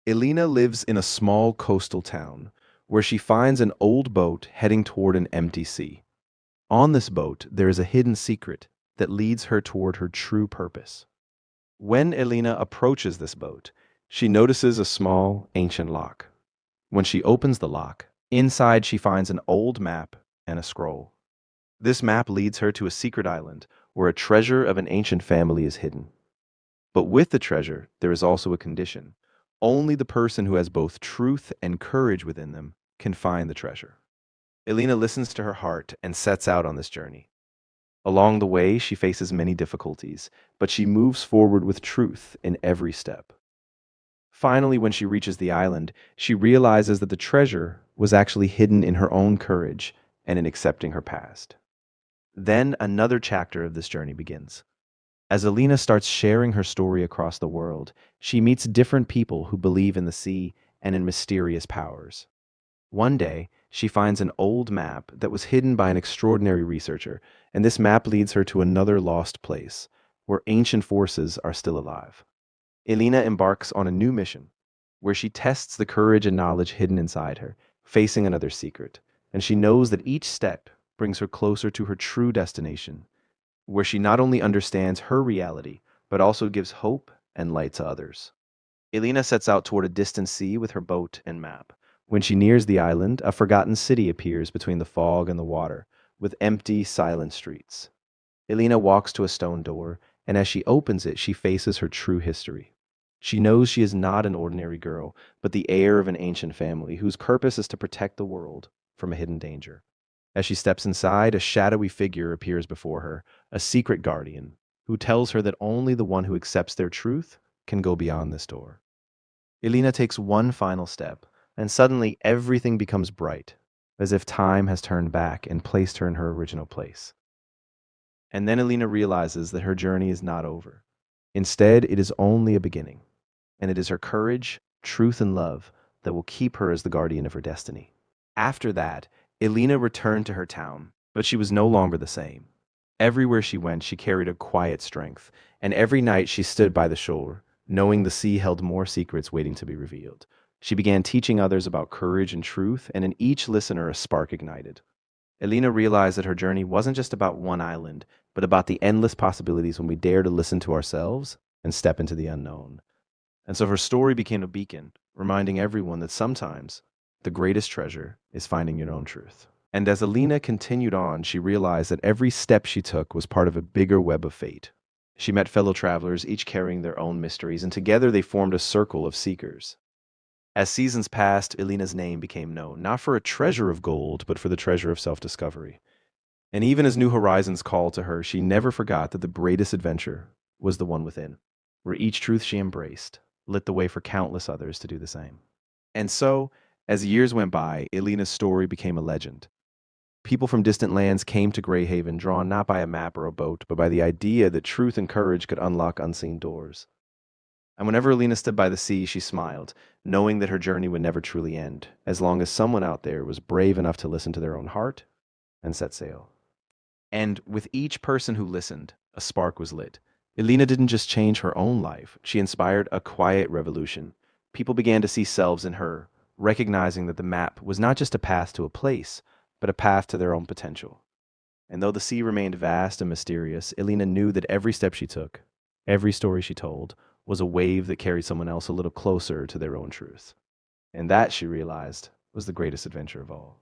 Elena lives in a small coastal town where she finds an old boat heading toward an empty sea. On this boat, there is a hidden secret that leads her toward her true purpose. When Elena approaches this boat, she notices a small, ancient lock. When she opens the lock, inside she finds an old map and a scroll. This map leads her to a secret island where a treasure of an ancient family is hidden. But with the treasure, there is also a condition. Only the person who has both truth and courage within them can find the treasure. Elena listens to her heart and sets out on this journey. Along the way, she faces many difficulties, but she moves forward with truth in every step. Finally, when she reaches the island, she realizes that the treasure was actually hidden in her own courage and in accepting her past. Then another chapter of this journey begins. As Elena starts sharing her story across the world, she meets different people who believe in the sea and in mysterious powers. One day, she finds an old map that was hidden by an extraordinary researcher, and this map leads her to another lost place, where ancient forces are still alive. Elena embarks on a new mission, where she tests the courage and knowledge hidden inside her, facing another secret, and she knows that each step brings her closer to her true destination, where she not only understands her reality, but also gives hope and light to others. Elena sets out toward a distant sea with her boat and map. When she nears the island, a forgotten city appears between the fog and the water, with empty, silent streets. Elena walks to a stone door, and as she opens it, she faces her true history. She knows she is not an ordinary girl, but the heir of an ancient family whose purpose is to protect the world from a hidden danger. As she steps inside, a shadowy figure appears before her, a secret guardian, who tells her that only the one who accepts their truth can go beyond this door. Elena takes one final step, and suddenly everything becomes bright, as if time has turned back and placed her in her original place. And then Elena realizes that her journey is not over. Instead, it is only a beginning, and it is her courage, truth, and love that will keep her as the guardian of her destiny. After that, Elena returned to her town, but she was no longer the same. Everywhere she went, she carried a quiet strength, and every night she stood by the shore, knowing the sea held more secrets waiting to be revealed. She began teaching others about courage and truth, and in each listener a spark ignited. Elena realized that her journey wasn't just about one island, but about the endless possibilities when we dare to listen to ourselves and step into the unknown. And so her story became a beacon, reminding everyone that sometimes the greatest treasure is finding your own truth. And as Elena continued on, she realized that every step she took was part of a bigger web of fate. She met fellow travelers, each carrying their own mysteries, and together they formed a circle of seekers. As seasons passed, Elena's name became known, not for a treasure of gold, but for the treasure of self-discovery. And even as new horizons called to her, she never forgot that the greatest adventure was the one within, where each truth she embraced lit the way for countless others to do the same. And so, as years went by, Elena's story became a legend. People from distant lands came to Greyhaven, drawn not by a map or a boat, but by the idea that truth and courage could unlock unseen doors. And whenever Elena stood by the sea, she smiled, knowing that her journey would never truly end, as long as someone out there was brave enough to listen to their own heart and set sail. And with each person who listened, a spark was lit. Elena didn't just change her own life, she inspired a quiet revolution. People began to see selves in her, recognizing that the map was not just a path to a place, but a path to their own potential. And though the sea remained vast and mysterious, Elena knew that every step she took, every story she told, was a wave that carried someone else a little closer to their own truth. And that, she realized, was the greatest adventure of all.